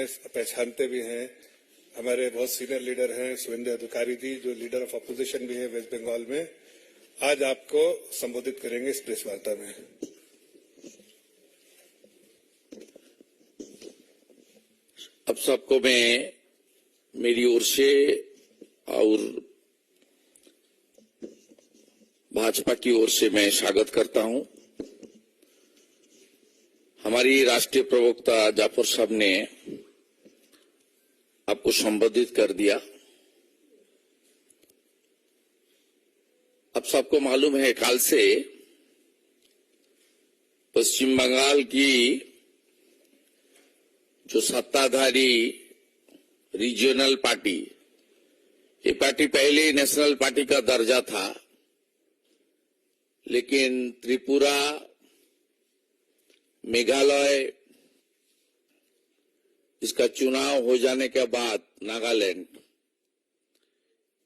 हैं, पहचानते भी हैं। हमारे बहुत सीनियर लीडर हैं, शुभेंदु अधिकारी जी, जो लीडर ऑफ अपोजिशन भी है वेस्ट बंगाल में, आज आपको संबोधित करेंगे इस प्रेस वार्ता में। अब सबको मैं मेरी ओर से और भाजपा की ओर से मैं स्वागत करता हूं। हमारी राष्ट्रीय प्रवक्ता जाफर साहब ने आपको संबोधित कर दिया। अब सबको मालूम है, कल से पश्चिम बंगाल की जो सत्ताधारी रीजनल पार्टी, ये पार्टी पहले नेशनल पार्टी का दर्जा था, लेकिन त्रिपुरा, मेघालय, इसका चुनाव हो जाने के बाद नागालैंड,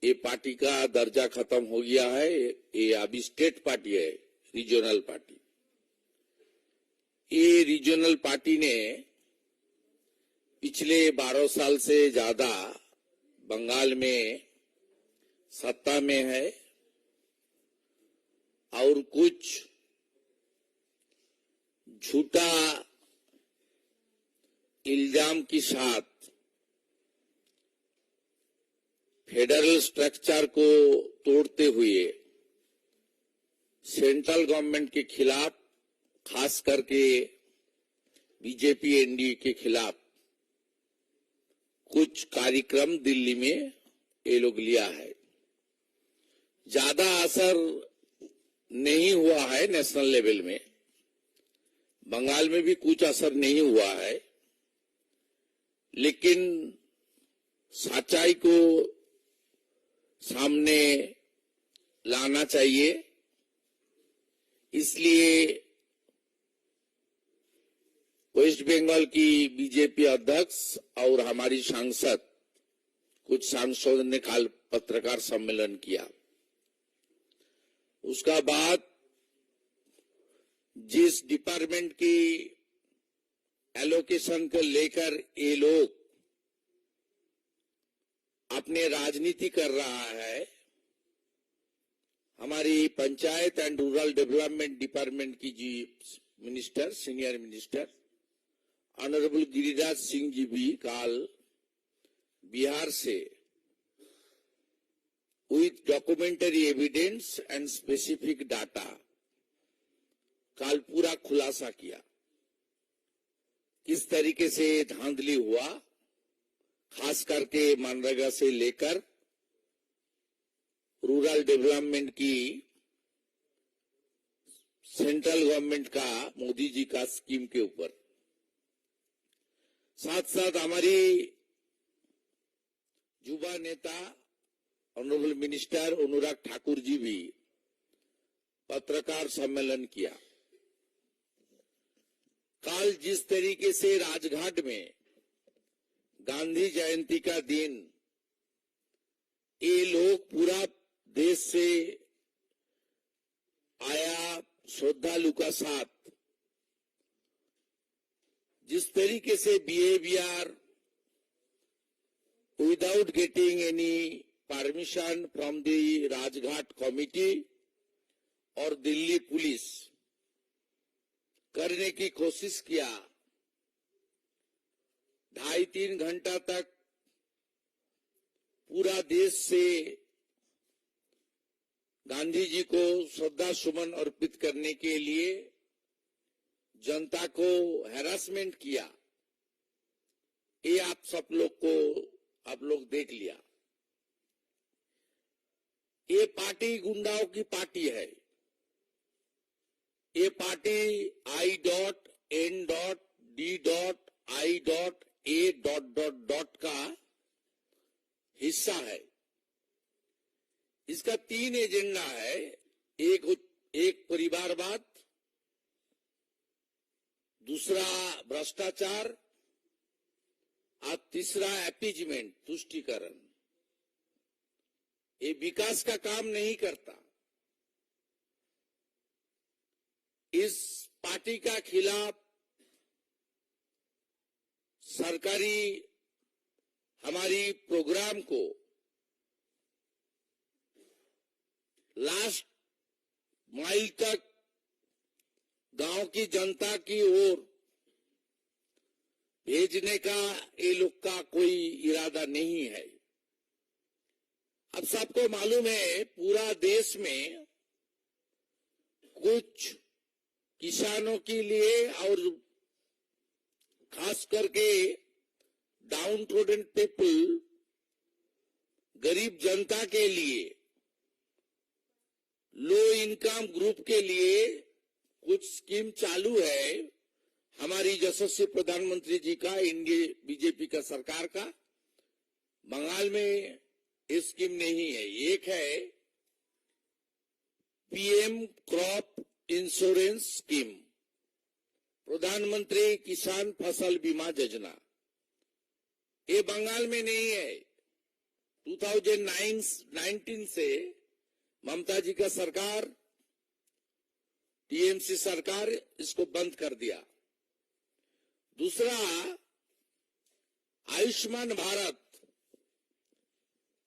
ये पार्टी का दर्जा खत्म हो गया है। ये अभी स्टेट पार्टी है, रीजनल पार्टी। ये रीजनल पार्टी ने पिछले 12 साल से ज्यादा बंगाल में सत्ता में है और कुछ झूठा इल्जाम के साथ फेडरल स्ट्रक्चर को तोड़ते हुए सेंट्रल गवर्नमेंट के खिलाफ, खास करके बीजेपी एनडीए के खिलाफ कुछ कार्यक्रम दिल्ली में ये लोग लिया है। ज्यादा असर नहीं हुआ है नेशनल लेवल में, बंगाल में भी कुछ असर नहीं हुआ है, लेकिन सच्चाई को सामने लाना चाहिए। इसलिए वेस्ट बंगाल की बीजेपी अध्यक्ष और हमारी सांसद, कुछ सांसदों ने कल पत्रकार सम्मेलन किया। उसका बाद जिस डिपार्टमेंट की एलोकेशन को लेकर ये लोग अपने राजनीति कर रहा है, हमारी panchayat and rural development department की जी minister, senior minister honourable Giriraj Singh ji भी कल बिहार से with documentary evidence and specific data कल पूरा खुलासा किया, किस तरीके से धांधली हुआ, खास करके मनरेगा से लेकर रूरल डेवलपमेंट की सेंट्रल गवर्नमेंट का, मोदी जी का स्कीम के ऊपर। साथ साथ हमारी युवा नेता ऑनरेबल मिनिस्टर अनुराग ठाकुर जी भी पत्रकार सम्मेलन किया। कल जिस तरीके से राजघाट में गांधी जयंती का दिन ये लोग पूरा देश से आया श्रद्धालु का साथ जिस तरीके से behaviour without getting any permission from the Rajghat committee और दिल्ली पुलिस करने की कोशिश किया, 2.5-3 घंटा तक पूरा देश से गांधी जी को श्रद्धा सुमन अर्पित करने के लिए जनता को हैरासमेंट किया। ये आप सब लोग देख लिया। ये पार्टी गुंडाओं की पार्टी है। ये पार्टी I.N.D.I.A. का हिस्सा है। इसका 3 एजेंडा है, एक परिवारवाद, दूसरा भ्रष्टाचार और तीसरा अपीजमेंट, तुष्टीकरण। ये विकास का काम नहीं करता। इस पार्टी का खिलाफ सरकारी हमारी प्रोग्राम को लास्ट माइल तक गांव की जनता की ओर भेजने का ये लोग का कोई इरादा नहीं है। अब सबको मालूम है पूरा देश में कुछ किसानों के लिए और खास करके डाउन ट्रोडन पीपल, गरीब जनता के लिए, लो इनकम ग्रुप के लिए कुछ स्कीम चालू है हमारी यशस्वी प्रधानमंत्री जी का, इंडिया बीजेपी का सरकार का। बंगाल में ये स्कीम नहीं है। एक है पीएम क्रॉप इंश्योरेंस स्कीम, प्रधानमंत्री किसान फसल बीमा योजना। ये बंगाल में नहीं है। 2019 से ममता जी का सरकार, टीएमसी सरकार इसको बंद कर दिया। दूसरा Ayushman Bharat,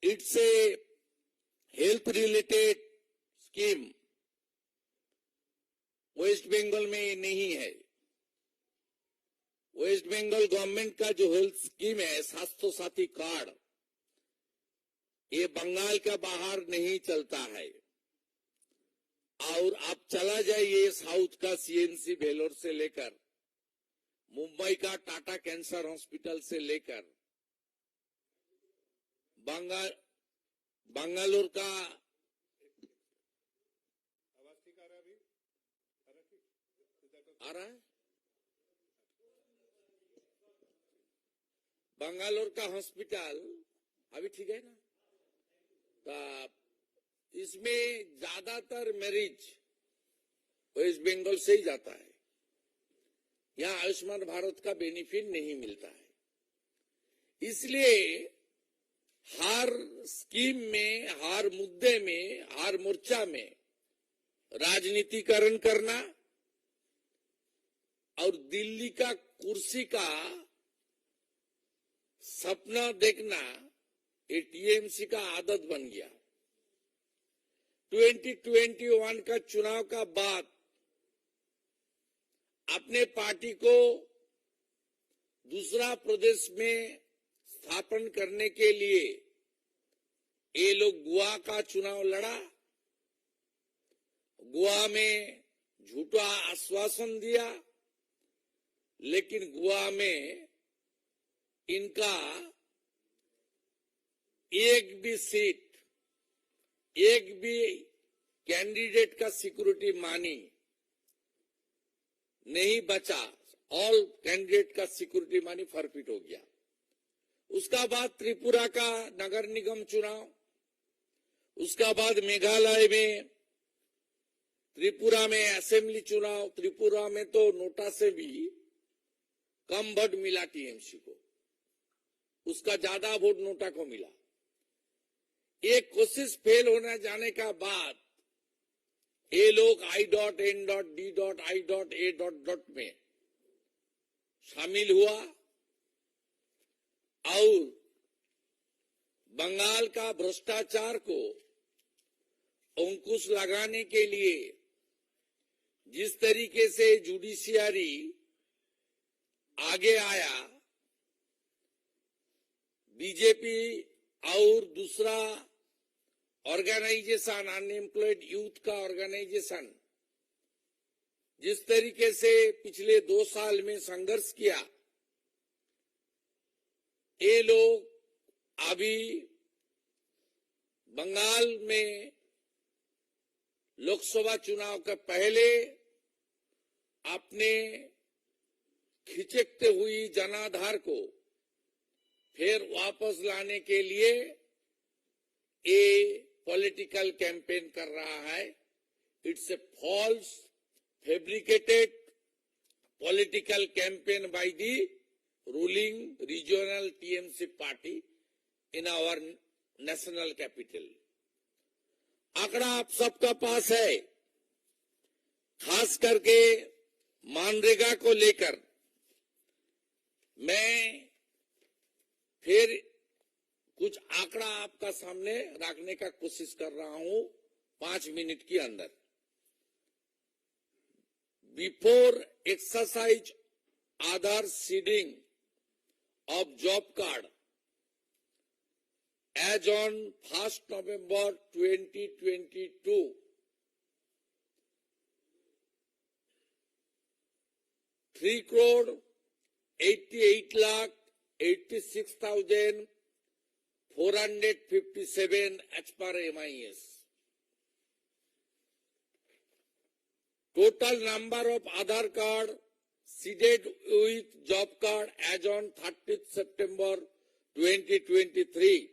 it's a health related scheme, West Bengal में नहीं है। वेस्ट बंगाल गवर्नमेंट का जो हेल्थ स्कीम है, स्वास्थ्य साथी कार्ड, ये बंगाल का बाहर नहीं चलता है। और आप चला जाइए साउथ का सीएनसी वेलोर से लेकर, मुंबई का टाटा कैंसर हॉस्पिटल से लेकर, बंगालोर का आ रहा है, बंगालोर का हॉस्पिटल अभी ठीक है ना। तो इसमें ज्यादातर मरीज वेस्ट बंगाल से ही जाता है। यहाँ आयुष्मान भारत का बेनिफिट नहीं मिलता है। इसलिए हर स्कीम में, हर मुद्दे में, हर मोर्चा में राजनीतिकरण करना और दिल्ली का कुर्सी का सपना देखना, ये टीएमसी का आदत बन गया। 2021 का चुनाव का बाद अपने पार्टी को दूसरा प्रदेश में स्थापन करने के लिए ये लोग गोवा का चुनाव लड़ा। गोवा में झूठा आश्वासन दिया, लेकिन गोवा में इनका एक भी सीट, एक भी कैंडिडेट का सिक्योरिटी मनी नहीं बचा। ऑल कैंडिडेट का सिक्योरिटी मनी फॉरफिट हो गया। उसका बाद त्रिपुरा का नगर निगम चुनाव, उसका बाद मेघालय में, त्रिपुरा में असेंबली चुनाव। त्रिपुरा में तो नोटा से भी कम वोट मिला टीएमसी को, उसका ज्यादा वोट नोटा को मिला। एक कोशिश फेल होने जाने का बाद ये लोग I.N.D.I.A. में शामिल हुआ और बंगाल का भ्रष्टाचार को अंकुश लगाने के लिए जिस तरीके से जुडिशियरी आगे आया, बीजेपी और दूसरा ऑर्गेनाइजेशन, अनएम्प्लॉयड यूथ का ऑर्गेनाइजेशन, जिस तरीके से पिछले 2 साल में संघर्ष किया, ये लोग अभी बंगाल में लोकसभा चुनाव के पहले अपने खिचकते हुई जनाधार को फिर वापस लाने के लिए ये पॉलिटिकल कैंपेन कर रहा है। It's a false fabricated political campaign by the ruling regional TMC party in our national capital. आंकड़ा आप सबका पास है। खास करके मनरेगा को लेकर मैं फिर कुछ आंकड़ा आपका सामने रखने का कोशिश कर रहा हूं 5 मिनट के अंदर। Before exercise Aadhaar seeding of job card as on 1st November 2022, 3,88,86,457 as per MIS. Total number of Aadhaar card seeded with job card as on 30th September 2023,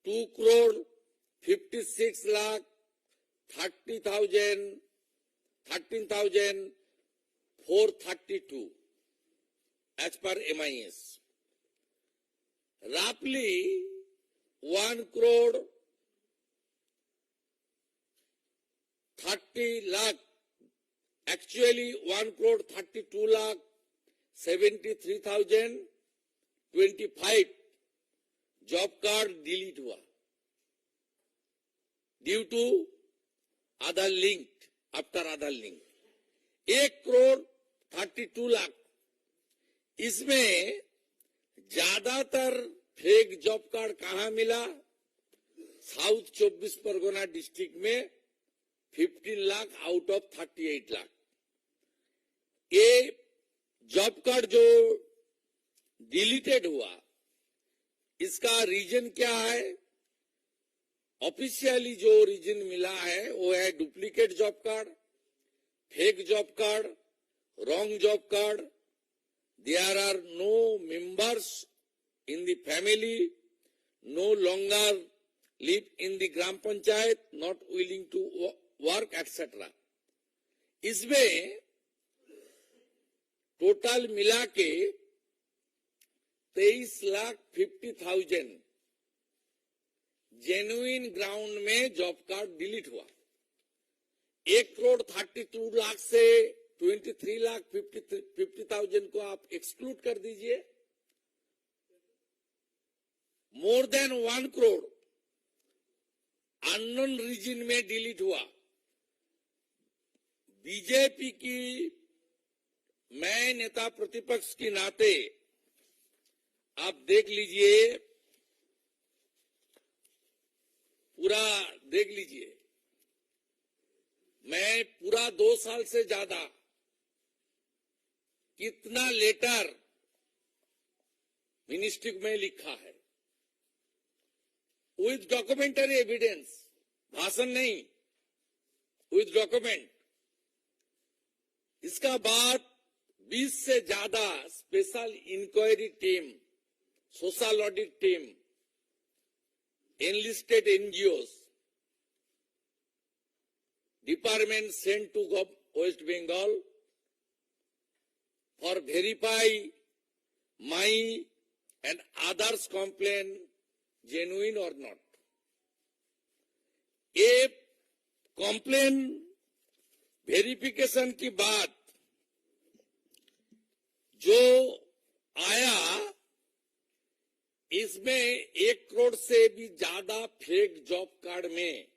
2,56,30,000 13,432 as per MIS. Roughly 1,30,00,000, actually 1,32,73,025 job card delete हुआ due to Aadhaar link, after Aadhaar link. 1,32,00,000, इसमें ज्यादातर fake job card कहां मिला? South 24 Pargana district में 15 lakh out of 38 lakh. ये job card जो deleted हुआ, इसका रीजन क्या है? ऑफिशियली जो रीजन मिला है वो है duplicate job card, fake job card, wrong job card, there are no members in the family, no longer live in the gram panchayat, not willing to work etcetera. इसमें टोटल मिला के 23,50,000 जेन्युइन ग्राउंड में job card delete हुआ। 1,32,00,000 से 23,50,000 को आप exclude कर दीजिए। More than 1 crore unknown reason में डिलीट हुआ। बीजेपी की मैं नेता प्रतिपक्ष के नाते आप देख लीजिए, पूरा देख लीजिए। मैं पूरा 2 साल से ज्यादा कितना लेटर मिनिस्ट्री में लिखा है विथ डॉक्यूमेंटरी एविडेंस, भाषण नहीं, विथ डॉक्यूमेंट। इसका बाद 20 से ज्यादा special inquiry team, social audit team, enlisted NGOs, department sent to West Bengal for verify my and others complaint genuine or not. ये complaint verification की बात जो आया, इसमें 1 करोड़ से भी ज्यादा फेक जॉब कार्ड में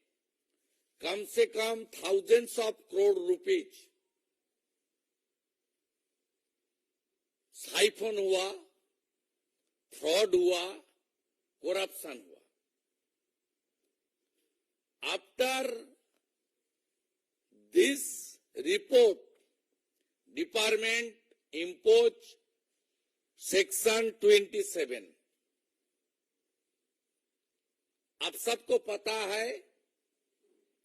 कम से कम thousands of crore rupees siphon हुआ, फ्रॉड हुआ, करप्शन हुआ। After this report, department impose section 27। आप सबको पता है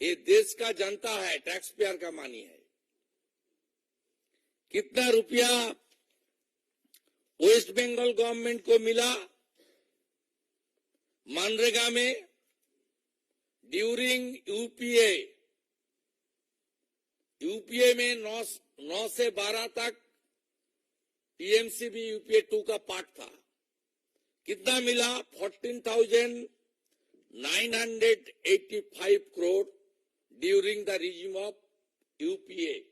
ये देश का जनता है, टैक्स पेयर का मानी है। कितना रुपया वेस्ट बंगाल गवर्नमेंट को मिला मनरेगा में ड्यूरिंग यूपीए में 9 से 12 तक टीएमसीबी यूपीए 2 का पार्ट था। कितना मिला? 14,985 crore during the regime of UPA।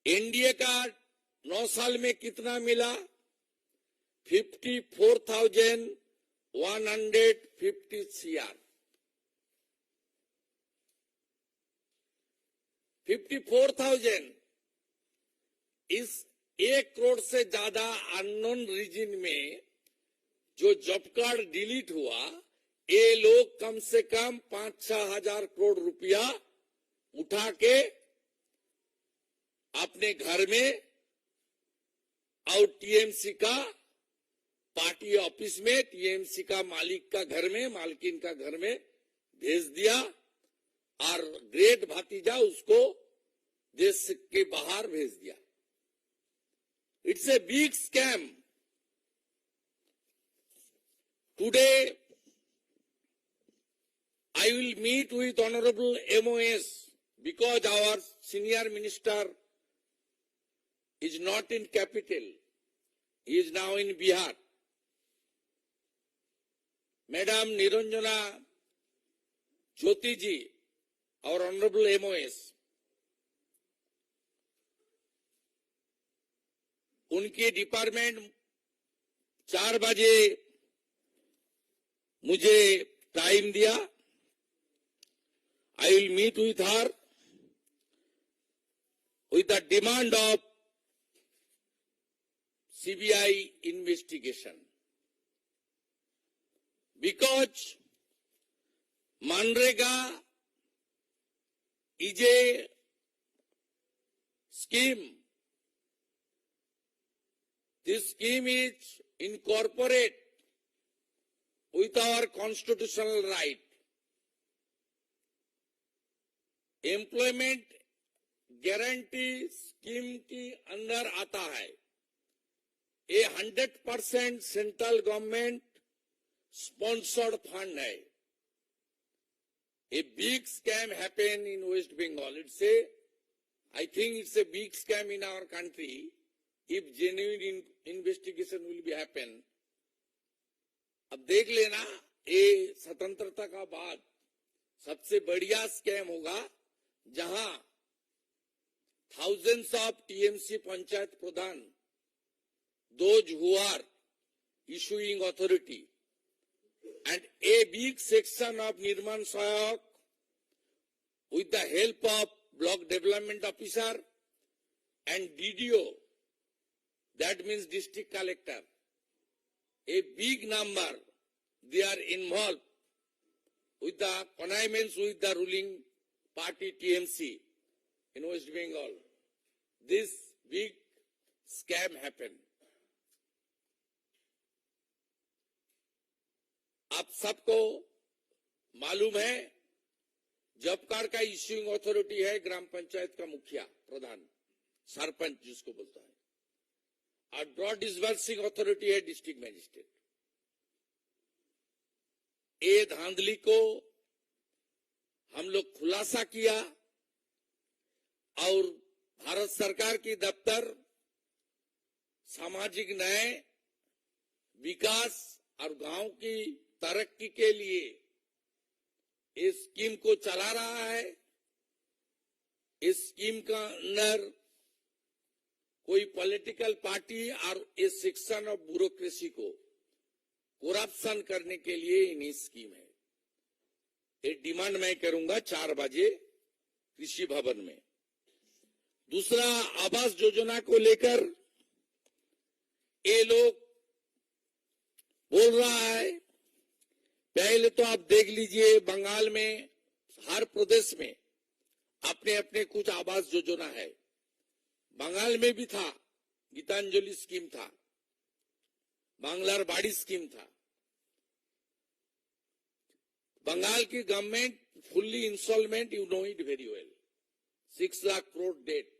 NDA का 9 साल में कितना मिला? 54,150 CR। 54,000। इस 1 करोड़ से ज्यादा अननोन रीजन में जो जॉब कार्ड डिलीट हुआ, ये लोग कम से कम 5-6 हजार करोड़ रुपया उठा के अपने घर में और टीएमसी का पार्टी ऑफिस में, टीएमसी का मालिक का घर में, मालकिन का घर में भेज दिया और ग्रेट भतीजा उसको देश के बाहर भेज दिया। It's a big scam. Today I will meet with Honorable MOS because our senior minister is not in capital. He is now in Bihar. Madam Niranjana Jyoti ji, our Honorable MOS, उनके department 4 बजे मुझे time दिया। I will meet with her with the demand of CBI investigation, because Manrega is a scheme. This scheme is incorporate with our constitutional right. Employment guarantee scheme के अंदर आता है। ये 100% central government sponsored fund है। A big scam happen in West Bengal. I think it's a big scam in our country if genuine investigation will be happen. अब देख लेना, ये स्वतंत्रता का बाद सबसे बढ़िया स्कैम होगा जहां thousands of TMC panchayat Pradhan, those who are issuing authority, and a big section of Nirman Sayak with the help of block development officer and DDO, that means district collector, a big number, they are involved with the connivance with the ruling party TMC in West Bengal. This big scam happened. आप सबको मालूम है, job card का issuing authority है ग्राम पंचायत का मुखिया प्रधान, सरपंच जिसको बोलता है, और ड्रॉ डिसबर्सिंग अथॉरिटी है डिस्ट्रिक्ट मजिस्ट्रेट। ये धांधली को हम लोग खुलासा किया और भारत सरकार की दफ्तर सामाजिक न्याय, विकास और गांव की तरक्की के लिए इस स्कीम को चला रहा है। इस स्कीम का अंदर कोई पॉलिटिकल पार्टी और इस सेक्शन ऑफ ब्यूरोक्रेसी को करप्शन करने के लिए इन्हीं स्कीम है। ये डिमांड मैं करूंगा 4 बजे कृषि भवन में। दूसरा, आवास योजना को लेकर ये लोग बोल रहा है, पहले तो आप देख लीजिए बंगाल में हर प्रदेश में अपने अपने कुछ आवास योजना है। बंगाल में भी था, गीतांजलि स्कीम था, बांग्लार बाड़ी स्कीम था। बंगाल की government fully instalment, you know it very well, 6 lakh crore debt,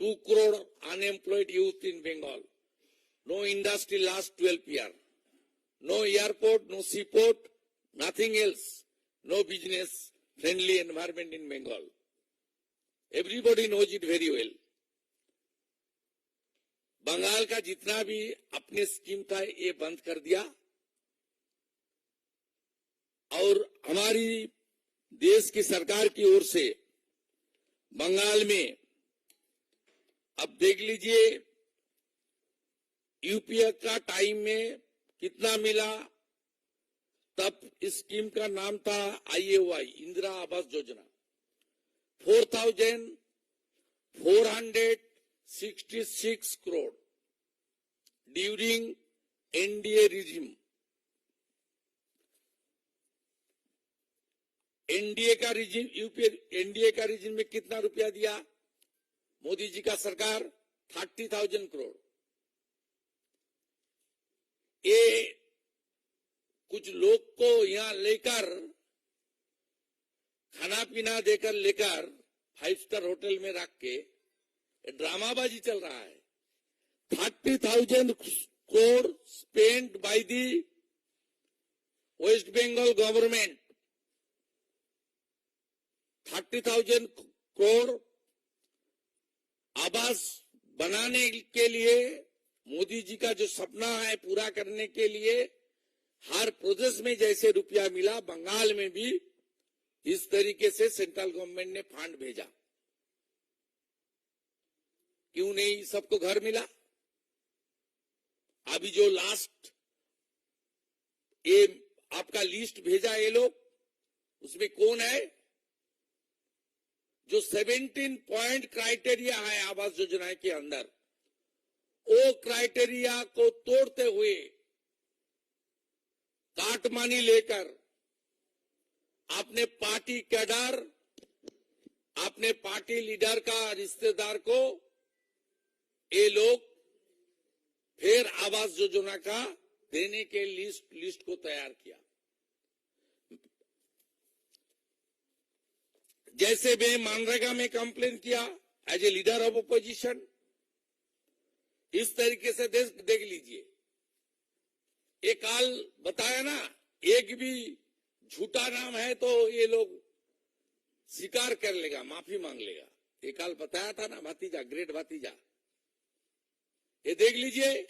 2 crore unemployed youth in Bengal, no industry last 12 years, no airport, no seaport, nothing else, no business friendly environment in Bengal. Everybody knows it very well. Bengal का जितना भी अपने scheme था ये बंद कर दिया और हमारी देश की सरकार की ओर से बंगाल में अब देख लीजिए यूपीए का टाइम में कितना मिला। तब इस स्कीम का नाम था IAY, Indira Awas Yojana. 4,466 crore during NDA regime. NDA का रिजिम, यूपीए एनडीए का रिजिम में कितना रुपया दिया मोदी जी का सरकार? 30,000 करोड़। ये कुछ लोग को यहां लेकर खाना पीना देकर लेकर 5 स्टार होटल में रख के ड्रामाबाजी चल रहा है। 30,000 crore spent by the West Bengal government. 30,000 crore आवास बनाने के लिए, मोदी जी का जो सपना है पूरा करने के लिए हर प्रदेश में जैसे रुपया मिला, बंगाल में भी इस तरीके से सेंट्रल गवर्नमेंट ने फंड भेजा। क्यों नहीं सबको घर मिला? अभी जो लास्ट ये आपका लिस्ट भेजा ये लोग, उसमें कौन है? जो 17 पॉइंट क्राइटेरिया है आवास योजना के अंदर, वो क्राइटेरिया को तोड़ते हुए काटमानी लेकर अपने पार्टी कैडर, अपने पार्टी लीडर का रिश्तेदार को ये लोग फिर आवास योजना का देने के लिस्ट को तैयार किया। जैसे मैं मनरेगा में कंप्लेन किया as a leader of opposition, इस तरीके से देख लीजिए। एक काल बताया ना, एक भी झूठा नाम है तो ये लोग स्वीकार कर लेगा, माफी मांग लेगा। एक काल बताया था ना, भतीजा, ग्रेट भतीजा। ये देख लीजिए,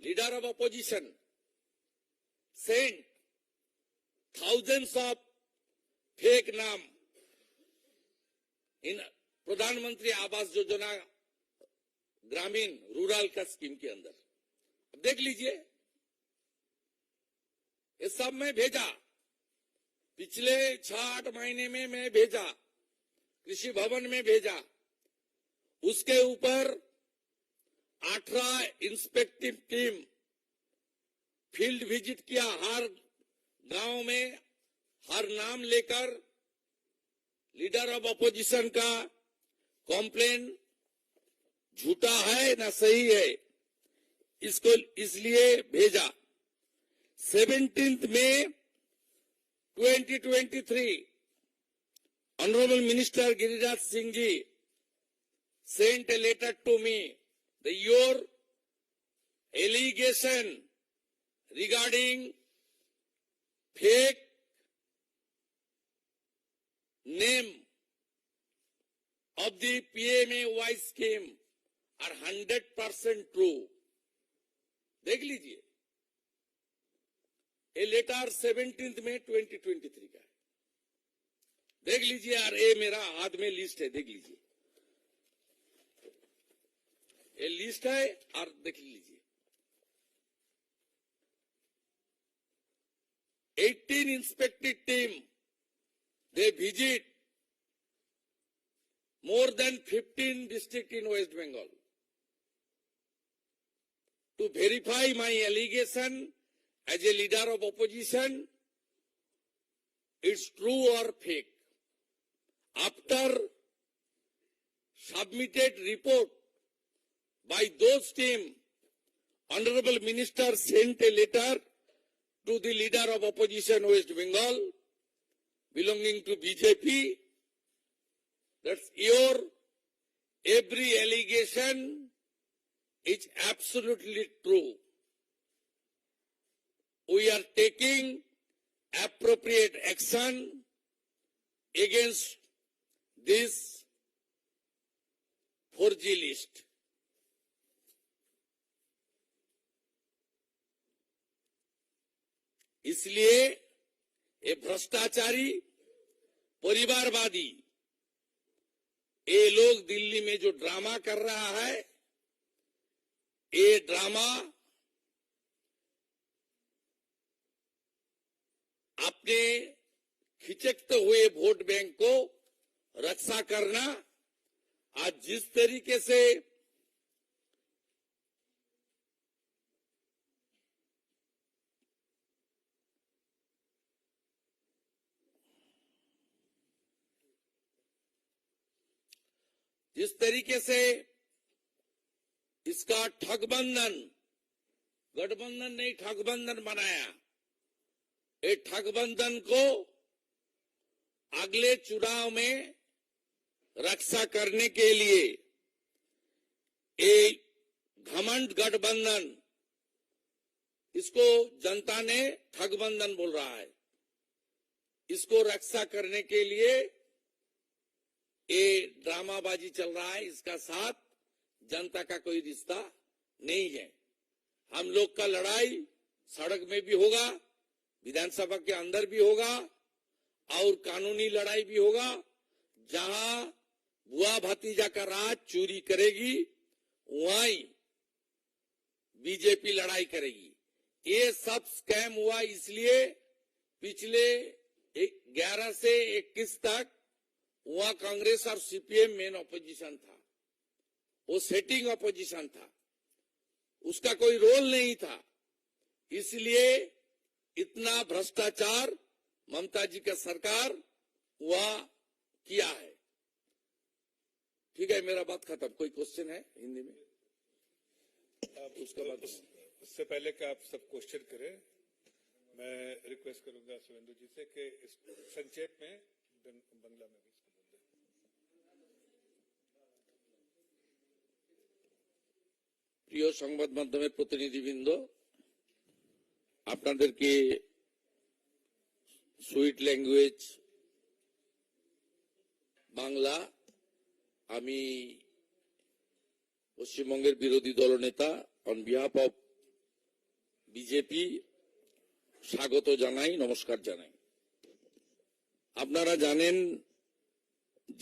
leader of opposition sent thousands of fake नाम इन प्रधानमंत्री आवास योजना ग्रामीण रूरल का स्कीम के अंदर। अब देख लीजिए, ये सब मैं भेजा, पिछले 6-8 महीने में मैं भेजा, कृषि भवन में भेजा। उसके ऊपर 18 इंस्पेक्टिव टीम फील्ड विजिट किया, हर गांव में हर नाम लेकर लीडर ऑफ अपोजिशन का कॉम्प्लेन झूठा है ना सही है, इसको इसलिए भेजा। 17 मई 2023 honourable minister Giriraj Singh ji sent a letter to me that your allegation regarding fake name of the PMAY scheme are 100% true। देख लीजिए, ये लेटर 17 मई 2023 का है। देख लीजिए यार, ये मेरा हाथ में लिस्ट है, देख लीजिए, ये लिस्ट है और देख लीजिए। 18 इंस्पेक्टिव team, they visit more than 15 districts in West Bengal to verify my allegation as a leader of opposition, it's true or fake. After submitted report by those team, Honorable Minister sent a letter to the leader of opposition West Bengal belonging to BJP, that's your every allegation is absolutely true. We are taking appropriate action against this forgery list। इसलिए ये भ्रष्टाचारी, परिवारवादी, ये लोग दिल्ली में जो drama कर रहा है, ये ड्रामा अपने खिचकते हुए वोट बैंक को रक्षा करना, आज जिस तरीके से इसका गठबंधन नहीं ठगबंधन बनाया, ये ठगबंधन को अगले चुनाव में रक्षा करने के लिए एक घमंड गठबंधन, इसको जनता ने ठगबंधन बोल रहा है, इसको रक्षा करने के लिए ये ड्रामाबाजी चल रहा है। इसका साथ जनता का कोई रिश्ता नहीं है। हम लोग का लड़ाई सड़क में भी होगा, विधानसभा के अंदर भी होगा और कानूनी लड़ाई भी होगा। जहां बुआ भतीजा का राज चोरी करेगी, वहीं बीजेपी लड़ाई करेगी। ये सब स्कैम हुआ इसलिए पिछले 11 से 21 तक वहां कांग्रेस और सीपीएम मेन ऑपोजिशन था, वो सेटिंग ऑपोजिशन था, उसका कोई रोल नहीं था। इसलिए इतना भ्रष्टाचार ममता जी का सरकार वहां किया है। ठीक है, मेरा बात खत्म। कोई क्वेश्चन है हिंदी में? आप उसका बाद उससे पहले कि आप सब क्वेश्चन करें, मैं रिक्वेस्ट करूंगा सुवेंदु जी से कि इस संक्षेप में बांग्ला में भी इसको बोल दें। প্রিয় সংবাদ মাধ্যমের প্রতিনিধিবৃন্দ, আপনাদেরকে সুইট ল্যাঙ্গুয়েজ বাংলা আমি পশ্চিমবঙ্গের বিরোধী দলনেতা অন বিহাফ অফ বিজেপি স্বাগত জানাই, নমস্কার জানাই। আপনারা জানেন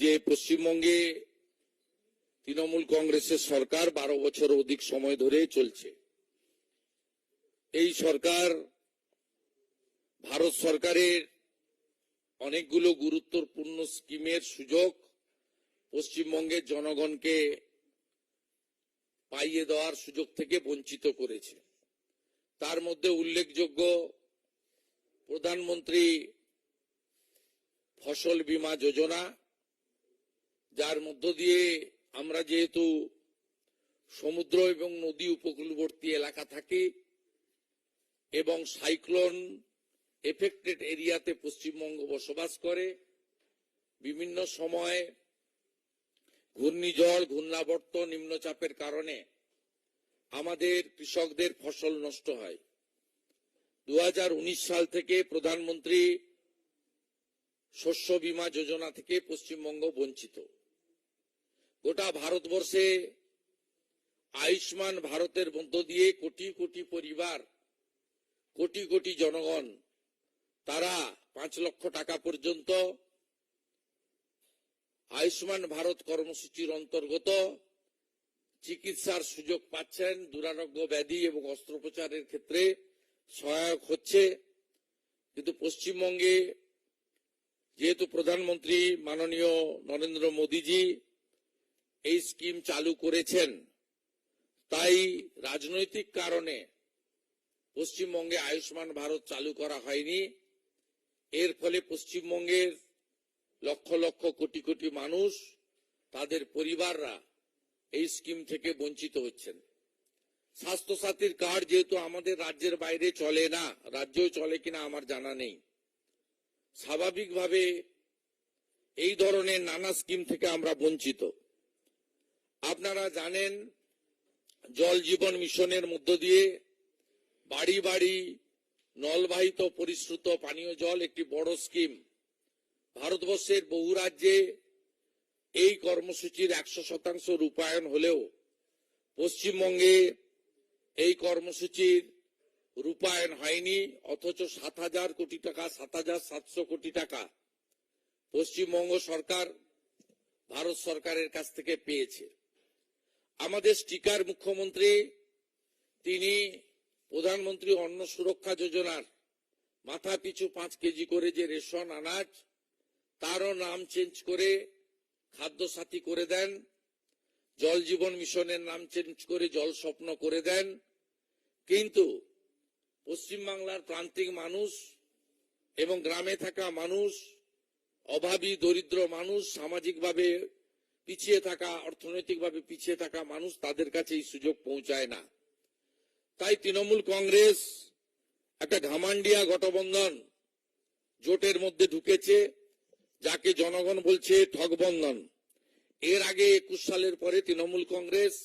যে পশ্চিমবঙ্গে তৃণমূল কংগ্রেসের সরকার 12 বছর অধিক সময় ধরে চলছে। এই সরকার ভারত সরকারের অনেকগুলো গুরুত্বপূর্ণ স্কিমের সুযোগ পশ্চিমবঙ্গের জনগণকে পাইয়ে দেওয়ার সুযোগ থেকে বঞ্চিত করেছে। তার মধ্যে উল্লেখযোগ্য প্রধানমন্ত্রী ফসল বীমা যোজনা, যার মধ্য দিয়ে আমরা যেহেতু সমুদ্র এবং নদী উপকূলবর্তী এলাকা থাকি এবং সাইক্লোন এফেক্টেড এরিয়াতে পশ্চিমবঙ্গ বসবাস করে, বিভিন্ন সময় ঘূর্ণিঝড়, ঘূর্ণাবর্ত, নিম্নচাপের কারণে আমাদের কৃষকদের ফসল নষ্ট হয়। 2019 সাল থেকে প্রধানমন্ত্রী শস্য বীমা যোজনা থেকে পশ্চিমবঙ্গ বঞ্চিত। গোটা ভারতবর্ষে আয়ুষ্মান ভারতের মধ্য দিয়ে কোটি কোটি পরিবার, কোটি কোটি জনগণ, তারা 5 লক্ষ টাকা পর্যন্ত আয়ুষ্মান ভারত কর্মসূচির অন্তর্গত চিকিৎসার সুযোগ পাচ্ছেন। দুরারোগ্য ব্যাধি এবং অস্ত্রোপচারের ক্ষেত্রে সহায়ক হচ্ছে। কিন্তু পশ্চিমবঙ্গে যেহেতু প্রধানমন্ত্রী মাননীয় নরেন্দ্র মোদীজি এই স্কিম চালু করেছেন, তাই রাজনৈতিক কারণে পশ্চিমবঙ্গে আয়ুষ্মান ভারত চালু করা হয়নি। এর ফলে পশ্চিমবঙ্গের লক্ষ লক্ষ কোটি কোটি মানুষ, তাদের পরিবাররা এই স্কিম থেকে বঞ্চিত হচ্ছেন। স্বাস্থ্যসাথীর কার্ড যেহেতু আমাদের রাজ্যের বাইরে চলে না, রাজ্যেও চলে কিনা আমার জানা নেই, স্বাভাবিকভাবে এই ধরনের নানা স্কিম থেকে আমরা বঞ্চিত। আপনারা জানেন জল জীবন মিশনের মধ্য দিয়ে বাড়ি বাড়ি নলবাহিত পরিশ্রুত পানীয় জল একটি বড় স্কিম। ভারতবর্ষের বহু রাজ্যে এই কর্মসূচির 100% রূপায়ণ হলেও পশ্চিমবঙ্গে এই কর্মসূচির রূপায়ণ হয়নি। অথচ 7,000 কোটি টাকা, 7,700 কোটি টাকা পশ্চিমবঙ্গ সরকার ভারত সরকারের কাছ থেকে পেয়েছে। আমাদের স্টিকার মুখ্যমন্ত্রী তিনি প্রধানমন্ত্রী অন্ন সুরক্ষা যোজনার মাথা পিছু 5 কেজি করে যে রেশন আনাজ তারও নাম চেঞ্জ করে খাদ্য সাথী করে দেন, জল জীবন মিশনের নাম চেঞ্জ করে জল স্বপ্ন করে দেন। কিন্তু পশ্চিমবাংলার প্রান্তিক মানুষ এবং গ্রামে থাকা মানুষ, অভাবী দরিদ্র মানুষ, সামাজিকভাবে পিছিয়ে থাকা, অর্থনৈতিকভাবে পিছিয়ে থাকা মানুষ, তাদের কাছে এই সুযোগ পৌঁছায় না। তাই তৃণমূল কংগ্রেস একটা ঘামান্ডিয়া গঠবন্ধন জোটের মধ্যে ঢুকেছে, যাকে জনগণ বলছে ঠগবন্ধন। এর আগে 21 সালের পরে তৃণমূল কংগ্রেস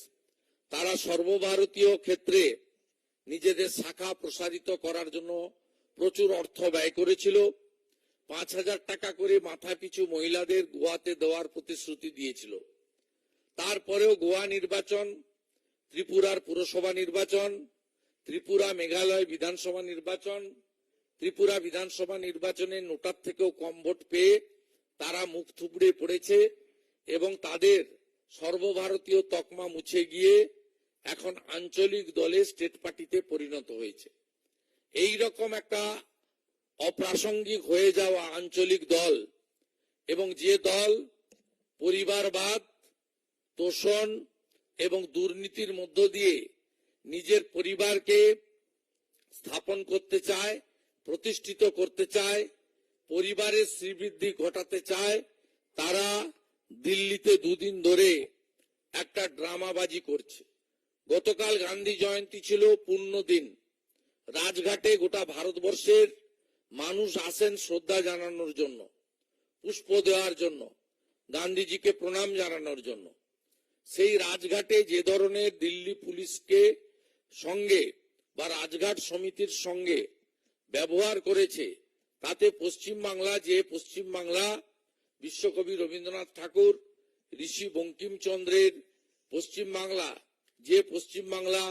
তারা সর্বভারতীয় ক্ষেত্রে নিজেদের শাখা প্রসারিত করার জন্য প্রচুর অর্থ ব্যয় করেছিল। 5,000 টাকা করে মাথা পিছু মহিলাদের গোয়াতে দেওয়ার প্রতিশ্রুতি দিয়েছিল। তারপরেও গোয়া নির্বাচন, ত্রিপুরার পুরসভা নির্বাচন, ত্রিপুরা মেঘালয় বিধানসভা নির্বাচন, ত্রিপুরা বিধানসভা নির্বাচনে নোটার থেকেও কম ভোট পেয়ে তারা মুখ থুবড়ে পড়েছে এবং তাদের সর্বভারতীয় তকমা মুছে গিয়ে এখন আঞ্চলিক দলে স্টেট পার্টিতে পরিণত হয়েছে। এই রকম একটা অপ্রাসঙ্গিক হয়ে যাওয়া আঞ্চলিক দল এবং যে দল পরিবারবাদ, তোষণ এবং দুর্নীতির মধ্য দিয়ে নিজের পরিবারকে স্থাপন করতে চায়, প্রতিষ্ঠিত করতে চায়, পরিবারের শ্রীবৃদ্ধি ঘটাতে চায়, তারা দিল্লিতে দুদিন ধরে একটা ড্রামাবাজি করছে। গতকাল গান্ধী জয়ন্তী ছিল, পূর্ণ দিন। রাজঘাটে গোটা ভারতবর্ষের মানুষ আসেন শ্রদ্ধা জানানোর জন্য, পুষ্প দেওয়ার জন্য, গান্ধীজিকে প্রণাম জানানোর জন্য। সেই রাজঘাটে যে ধরনের দিল্লি পুলিশকে সঙ্গে বা রাজঘাট সমিতির সঙ্গে ব্যবহার করেছে, তাতে পশ্চিমবাংলা বিশ্বকবি রবীন্দ্রনাথ ঠাকুর, ঋষি বঙ্কিমচন্দ্রের পশ্চিমবাংলা, যে পশ্চিমবাংলা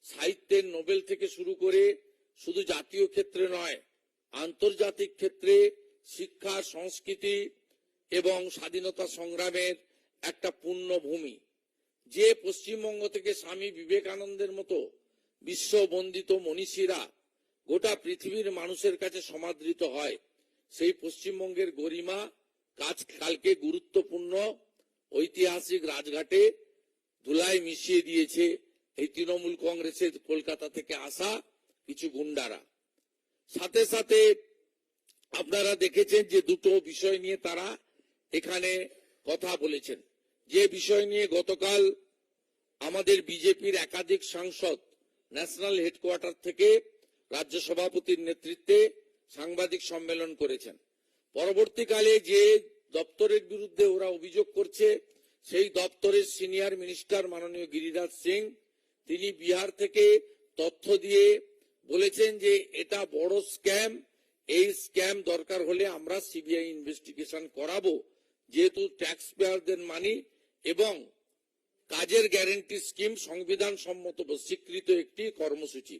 সাহিত্যের নোবেল থেকে শুরু করে শুধু জাতীয় ক্ষেত্রে নয়, আন্তর্জাতিক ক্ষেত্রে শিক্ষা, সংস্কৃতি এবং স্বাধীনতা সংগ্রামের একটা পুণ্যভূমি, যে পশ্চিমবঙ্গ থেকে স্বামী বিবেকানন্দের মতো বিশ্ববন্দিত মনীষীরা গোটা পৃথিবীর মানুষের কাছে সমাদৃত হয়, সেই পশ্চিমবঙ্গের গরিমা কালকে গুরুত্বপূর্ণ ঐতিহাসিক রাজঘাটে ধুলায় মিশিয়ে দিয়েছে এই তৃণমূল কংগ্রেসের কলকাতা থেকে আসা কিছু গুন্ডারা। সাথে সাথে আপনারা দেখেছেন যে দুটো বিষয় নিয়ে তারা এখানে কথা বলেছেন। যে বিষয় নিয়ে গতকাল আমাদের বিজেপির একাধিক সাংসদ ন্যাশনাল হেডকোয়ার্টার থেকে রাজ্য সভাপতির নেতৃত্বে সাংবাদিক সম্মেলন করেছেন। পরবর্তীকালে যে দপ্তরের বিরুদ্ধে ওরা অভিযোগ করছে, সেই দপ্তরের সিনিয়র মিনিস্টার মাননীয় গিরিরাজ সিং, তিনি বিহার থেকে তথ্য দিয়ে বলেছেন যে এটা বড় স্ক্যাম, এই স্ক্যাম দরকার হলে আমরা সিবিআই ইনভেস্টিগেশন করাবো, যেহেতু ট্যাক্স পেয়ারদের মানি এবং কাজের গ্যারান্টি স্কিম সংবিধান সম্মত স্বীকৃত একটি কর্মসূচি।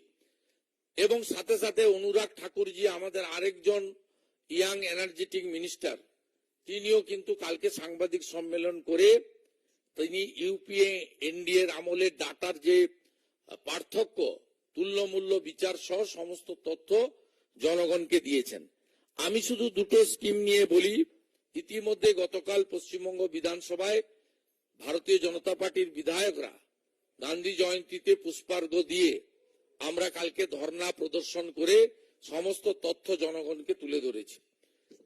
এবং সাথে সাথে অনুরাগ ঠাকুরজি, আমাদের আরেকজন ইয়াং এনার্জেটিক মিনিস্টার, তিনিও কিন্তু কালকে সাংবাদিক সম্মেলন করে তিনি ইউপিএ এনডিএর আমলের ডাটার যে পার্থক্য, তুল্যমূল্য বিচার সহ সমস্ত তথ্য জনগণকে দিয়েছেন। আমি শুধু দুটো স্কিম নিয়ে বলি। ইতিমধ্যে গতকাল পশ্চিমবঙ্গ বিধানসভায় ভারতীয় জনতা পার্টির বিধায়করা গান্ধী জয়ন্তীতে পুষ্পার্ঘ্য দিয়ে আমরা কালকে ধর্ণা প্রদর্শন করে সমস্ত তথ্য জনগণকে তুলে ধরেছি।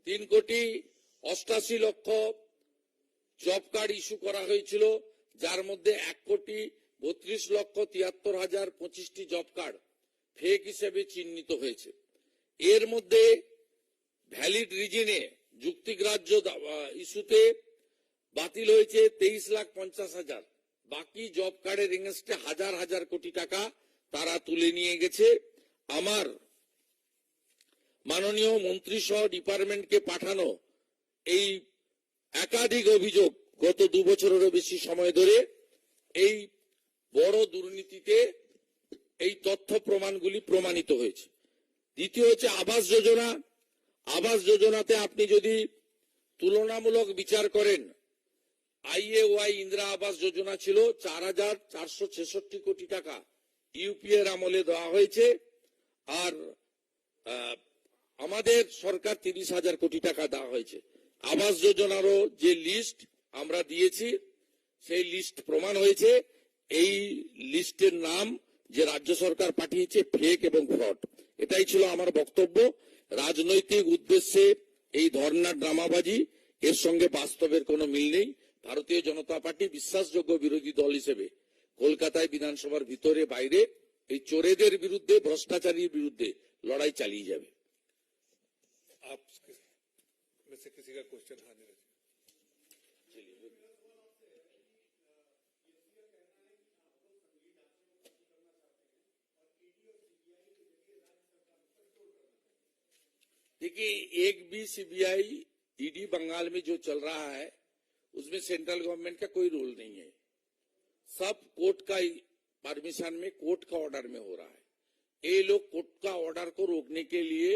3,88,00,000 জব কার্ড ইস্যু করা হয়েছিল, যার মধ্যে 1,32,73,025টি জব কার্ড ফেক হিসেবে চিহ্নিত হয়েছে। এর মধ্যে ভ্যালিড রিজনে যুক্তিগ্রাহ্য ইস্যুতে বাতিল হয়েছে 23,50,000। বাকি জব কার্ডের এগেইনস্টে হাজার হাজার কোটি টাকা তারা তুলে নিয়ে গেছে। আমার মাননীয় মন্ত্রী সহ ডিপার্টমেন্টকে পাঠানো এই একাধিক অভিযোগ গত 2 বছরেরও বেশি সময় ধরে এই বড় দুর্নীতিতে এই তথ্য প্রমাণগুলি প্রমাণিত হয়েছে। দ্বিতীয় হচ্ছে আবাস যোজনা। আবাস যোজনাতে আপনি যদি তুলনামূলক বিচার করেন, আইএওয়াই ইন্দিরা আবাস যোজনা ছিল 4,466 কোটি টাকা ইউপিএর আমলে দেওয়া হয়েছে, আর আমাদের সরকার 30,000 কোটি টাকা দেওয়া হয়েছে। আবাস যোজনারও যে লিস্ট আমরা দিয়েছি সেই লিস্ট প্রমাণ হয়েছে, এই লিস্টের নাম যে রাজ্য সরকার পাঠিয়েছে ফেক এবং ফ্রড। এটাই ছিল আমার বক্তব্য। রাজনৈতিক উদ্দেশ্যে এই ধর্ণা ড্রামাবাজি, এর সঙ্গে বাস্তবের কোনো মিল নেই। ভারতীয় জনতা পার্টি বিশ্বাসযোগ্য বিরোধী দল হিসেবে কলকাতায় বিধানসভার ভিতরে বাইরে এই চোরেদের বিরুদ্ধে, ভ্রষ্টাচারীর বিরুদ্ধে লড়াই চালিয়ে যাবে। आप में से किसी का क्वेश्चन? हाँ नीरज। देखिए, एक भी सीबीआई ईडी बंगाल में जो चल रहा है उसमें सेंट्रल गवर्नमेंट का कोई रोल नहीं है। सब कोर्ट का परमिशन में, कोर्ट का ऑर्डर में हो रहा है। ये लोग कोर्ट का ऑर्डर को रोकने के लिए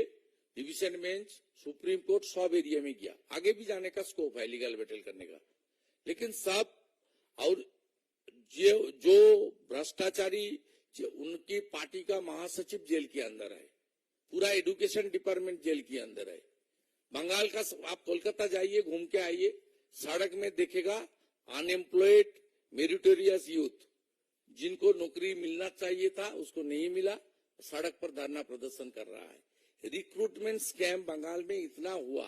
डिवीजन बेंच, सुप्रीम कोर्ट सब एरिया में गया। आगे भी जाने का स्कोप है लीगल बैटल करने का, लेकिन सब और जो भ्रष्टाचारी, उनकी पार्टी का महासचिव जेल के अंदर है, पूरा एजुकेशन डिपार्टमेंट जेल के अंदर है। बंगाल का आप कोलकाता जाइए, घूम के आइए, सड़क में देखेगा अनएम्प्लॉयड मेरिटोरियस यूथ, जिनको नौकरी मिलना चाहिए था उसको नहीं मिला, सड़क पर धरना प्रदर्शन कर रहा है। रिक्रूटमेंट स्कैम बंगाल में इतना हुआ।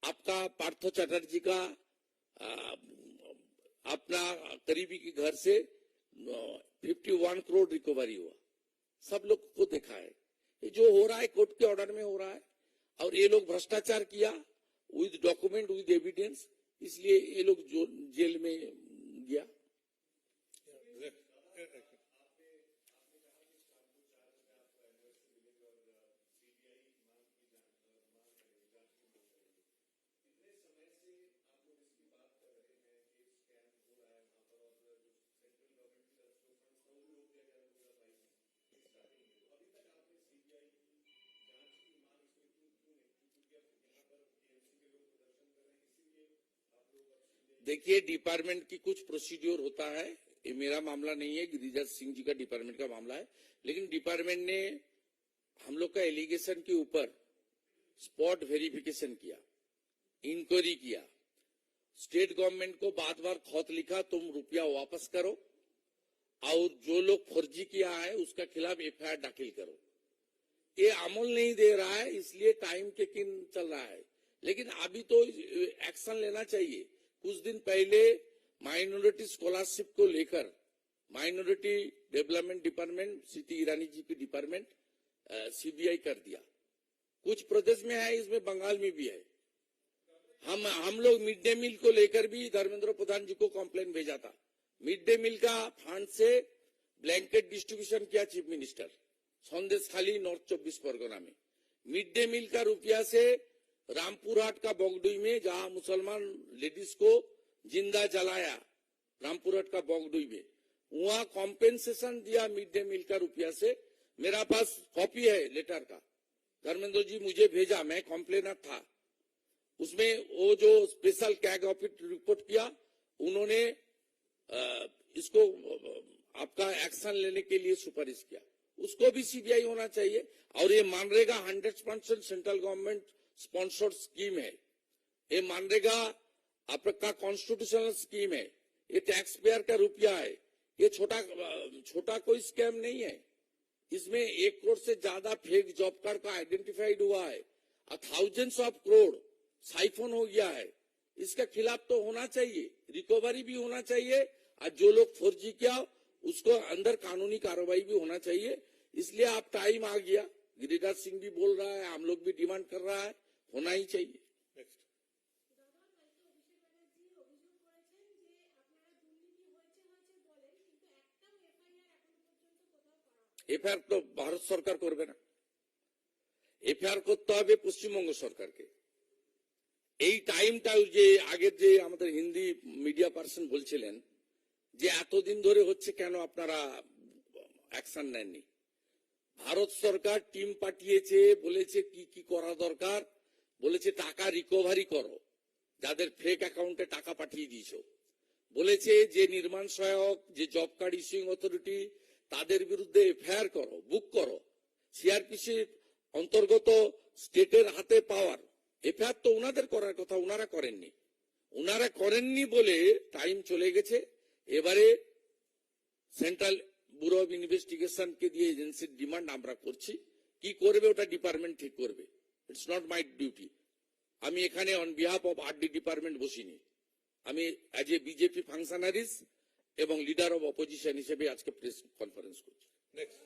आपका पार्थो चैटर्जी का अपना करीबी के घर से 51 करोड़ रिकवरी हुआ, सब लोग को देखा है। ये जो हो रहा है कोर्ट के ऑर्डर में हो रहा है, और ये लोग भ्रष्टाचार किया विद डॉक्यूमेंट, विद एविडेंस, इसलिए ये लोग जेल में गया। देखिए, डिपार्टमेंट की कुछ प्रोसीड्योर होता है, ये मेरा मामला नहीं है, गिरिराज सिंह जी का डिपार्टमेंट का मामला है, लेकिन डिपार्टमेंट ने हम लोग का एलिगेशन के ऊपर स्पॉट वेरिफिकेशन किया, इंक्वायरी किया, स्टेट गवर्नमेंट को बार बार खत लिखा तुम रुपया वापस करो, और जो लोग फर्जी किया है उसका खिलाफ एफआईआर दाखिल करो। ये अमल नहीं दे रहा है, इसलिए टाइम टेकिंग चल रहा है, लेकिन अभी तो एक्शन लेना चाहिए। कुछ दिन पहले माइनॉरिटी स्कॉलरशिप को लेकर माइनॉरिटी डेवलपमेंट डिपार्टमेंट, सीटी ईरानी जी की डिपार्टमेंट सीबीआई कर दिया। कुछ प्रदेश में है, इसमें बंगाल में भी है। हम लोग मिड डे मील को लेकर भी धर्मेंद्र प्रधान जी को कंप्लेन भेजा था। मिड डे मील का फंड से ब्लैंकेट डिस्ट्रीब्यूशन किया चीफ मिनिस्टर संदेश खाली नॉर्थ 24 परगना में। मिड डे मील का रुपया से रामपुर हाट का बगडुई में, जहां मुसलमान लेडीज को जिंदा जलाया, रामपुर हाट का बगडुई में, वहां कॉम्पेंसेशन दिया मिड डे मील का रुपया से। मेरा पास कॉपी है लेटर का, धर्मेंद्र जी मुझे भेजा, मैं कंप्लेनर था। उसमें वो जो स्पेशल कैग ऑफिस रिपोर्ट किया, उन्होंने इसको आपका एक्शन लेने के लिए सुपारिश किया। उसको भी सीबीआई होना चाहिए। और ये MNREGA 100% central government sponsored scheme है। ये मनरेगा आपका कॉन्स्टिट्यूशनल स्कीम है, ये टैक्स पेयर का रुपया है, ये छोटा कोई स्कैम नहीं है। इसमें 1 करोड़ से ज्यादा फेक जॉब कार्ड का आइडेंटिफाइड हुआ है, थाउजेंड्स ऑफ करोड़ साइफोन हो गया है। इसका खिलाफ तो होना चाहिए, रिकवरी भी होना चाहिए, और जो लोग फर्जी किया उसको अंदर कानूनी कार्रवाई भी होना चाहिए। इसलिए आप टाइम आ गया, गिरिराज सिंह भी बोल रहा है, हम लोग भी डिमांड कर रहा है, होना ही चाहिए। এফআইআর তো ভারত সরকার করবে না, এফআইআর করতে হবে পশ্চিমবঙ্গ সরকারকে। এই টাইমটা যে আগের যে আমাদের হিন্দি মিডিয়া পার্সন বলছিলেন যে এতদিন ধরে হচ্ছে, কেন আপনারা অ্যাকশন নেননি? ভারত সরকার টিম পাঠিয়েছে, বলেছে কি কি করা দরকার, বলেছে টাকা রিকভারি করো, যাদের ফেক অ্যাকাউন্টে টাকা পাঠিয়ে দিয়েছো বলেছে যে নির্মাণ সহায়ক, যে জব কার্ড ইস্যুইং অথরিটি, তাদের বিরুদ্ধে এফআইআর করো, বুক করো। সিআরপিসির অন্তর্গত স্টেটের হাতে পাওয়ার, এফআইআর তো উনাদের করার কথা, উনারা করেননি। উনারা করেননি বলে টাইম চলে গেছে। এবারে সেন্ট্রাল ব্যুরো অফ ইনভেস্টিগেশন কে দিয়ে এজেন্সির ডিমান্ড আমরা করছি। কি করবে ওটা ডিপার্টমেন্ট ঠিক করবে, ইটস নট মাই ডিউটি। আমি এখানে on behalf of RD department বসিনি, আমি অ্যাজ এ বিজেপি ফাংশনারিজ এবং লিডার অফ অপোজিশন হিসেবে আজকে প্রেস কনফারেন্স করছি। Next.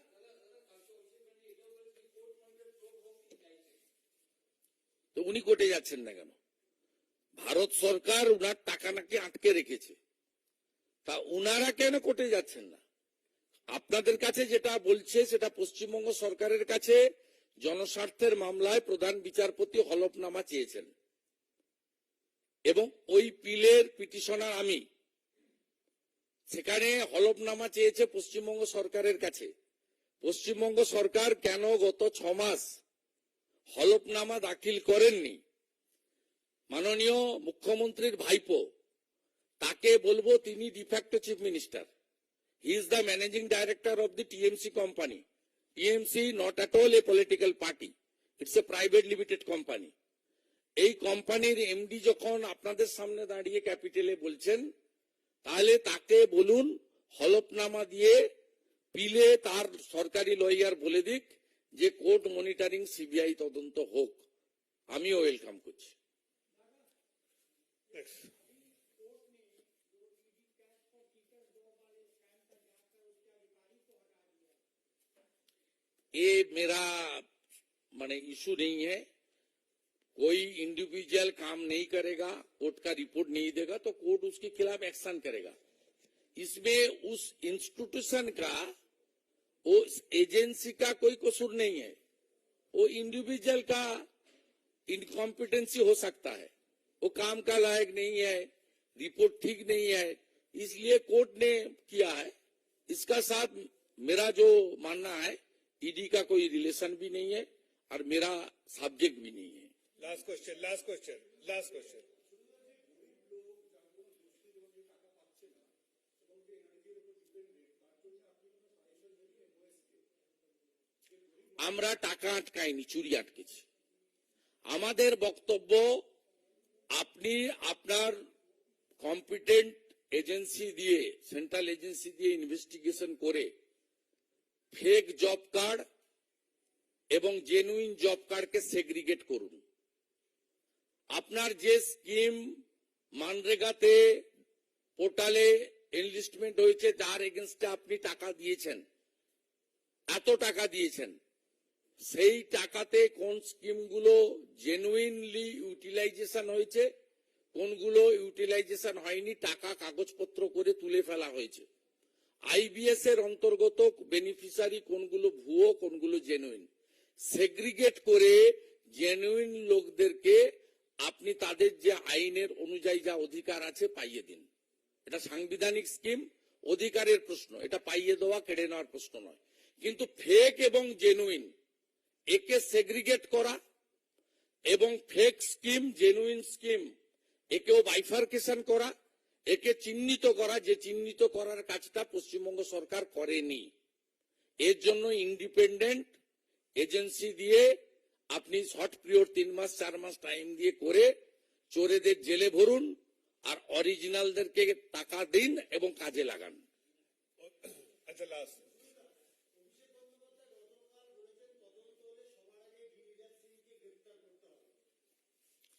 তো উনি কোর্টে যাচ্ছেন না কেন? ভারত সরকার উনার টাকা নাকি আটকে রেখেছে, তা উনারা কেন কোর্টে যাচ্ছেন না? আপনাদের কাছে যেটা বলছে সেটা পশ্চিমবঙ্গ সরকারের কাছে জনস্বার্থের মামলায় প্রধান বিচারপতি হলফনামা চেয়েছেন এবং ওই পিলের পিটিশনার আমি। সেখানে হলফনামা চেয়েছে পশ্চিমবঙ্গ সরকারের কাছে। পশ্চিমবঙ্গ সরকার কেন গত 6 মাস হলফনামা দাখিল করেননি? মাননীয় মুখ্যমন্ত্রীর ভাইপো, তাকে বলবো, তিনি de facto chief minister, he is the managing director of the TMC company. TMC not at all a political party, it's a private limited company. এই কোম্পানির এমডি যখন আপনাদের সামনে দাঁড়িয়ে ক্যাপিটালে বলছেন, তাহলে তাকে বলুন হলফনামা দিয়ে পিলে তার সরকারি লয়ার বলে দিক যে কোর্ট মনিটরিং সিবিআই তদন্ত হোক। আমিও ওয়েলকাম করছি। Next. ये मेरा माने इशू नहीं है। कोई इंडिविजुअल काम नहीं करेगा, कोर्ट का रिपोर्ट नहीं देगा तो कोर्ट उसके खिलाफ एक्शन करेगा। इसमें उस इंस्टीट्यूशन का, उस एजेंसी का कोई कसूर नहीं है। वो इंडिविजुअल का इनकॉम्पिटेंसी हो सकता है, वो काम का लायक नहीं है, रिपोर्ट ठीक नहीं है, इसलिए कोर्ट ने किया है। इसका साथ मेरा जो मानना है, ईडी का कोई रिलेशन भी नहीं है और मेरा सब्जेक्ट भी नहीं है। Last question, last question, last question. আমরা টাকা আটকাইনি, চুরি আটকেছি। আমাদের বক্তব্য, আপনি আপনার কম্পিটেন্ট এজেন্সি দিয়ে, সেন্ট্রাল এজেন্সি দিয়ে ইনভেস্টিগেশন করে ফেক জব কার্ড এবং জেনুইন জব কার্ডকে সেগ্রিগেট করুন। আপনার যে স্কিম মানরেগাতে পোর্টালে এনলিস্টমেন্ট হয়েছে, যার এগেনস্টে আপনি টাকা দিয়েছেন, এত টাকা দিয়েছেন, সেই টাকাতে কোন স্কিমগুলো জেনুইনলি ইউটিলাইজেশন হয়েছে, কোনগুলো ইউটিলাইজেশন হয়নি, টাকা কাগজপত্র করে তুলে ফেলা হয়েছে। আইবিএস এর অন্তর্গত বেনিফিশিয়ারি কোনগুলো ভুয়ো, কোনগুলো জেনুইন, সেগ্রিগেট করে জেনুইন লোকদেরকে আপনি তাদের যে আইনের অনুযায়ী যা অধিকার আছে পাইয়ে দিন। এটা সাংবিধানিক স্কিম, অধিকারের প্রশ্ন, এটা পাইয়ে দেওয়া, কেড়ে নেওয়ার প্রশ্ন নয়। কিন্তু ফেক এবং জেনুইন একে সেগ্রিগেট করা এবং ফেক স্কিম জেনুইন স্কিম একেও বাইফার্কেশন করা, একে চিহ্নিত করা, যে চিহ্নিত করার কাজটা পশ্চিমবঙ্গ সরকার করেনি। এর জন্য ইন্ডিপেন্ডেন্ট এজেন্সি দিয়ে আপনি শর্ট পিরিয়ড 3 মাস 4 মাস টাইম দিয়ে করে চোরেদের জেলে ভরুন আর অরিজিনালদেরকে টাকা দিন এবং কাজে লাগান। আচ্ছা, লাস্ট।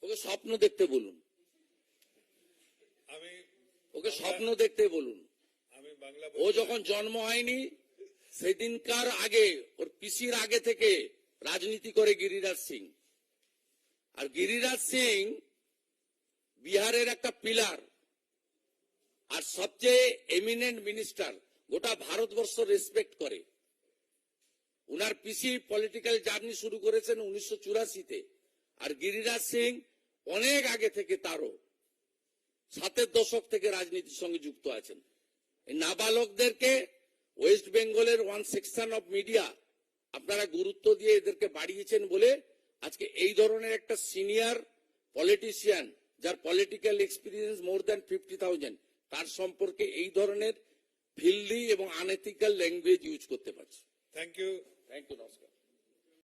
ওকে স্বপ্ন দেখতে বলুন, আমি ওকে স্বপ্ন দেখতে বলুন। আমি বাংলা ও যখন জন্ম হয়নি সেদিনকার আগে, ওর পিসির আগে থেকে রাজনীতি করে গিরিরাজ সিং। আর গিরিরাজ সিং বিহারের একটা পিলার আর সবচেয়ে এমিনেন্ট মিনিস্টার, গোটা ভারতবর্ষ রেসপেক্ট করে। উনার পিসি পলিটিক্যাল জার্নি শুরু করেছেন 1984-তে, আর গিরিরাজ সিং অনেক আগে থেকে, তারও 7-এর দশক থেকে রাজনীতির সঙ্গে যুক্ত আছেন। এই নাবালকদেরকে ওয়েস্ট বেঙ্গলের ওয়ান সেকশন অফ মিডিয়া আপনারা গুরুত্ব দিয়ে এদেরকে বাড়িয়েছেন বলে আজকে এই ধরনের একটা সিনিয়র পলিটিশিয়ান, যার পলিটিক্যাল এক্সপিরিয়েন্স মোর দ্যান 50,000, তার সম্পর্কে এই ধরনের ফিল্ডি এবং আনএথিক্যাল ল্যাঙ্গুয়েজ ইউজ করতে পারছে। Thank you. থ্যাংক ইউ, নমস্কার।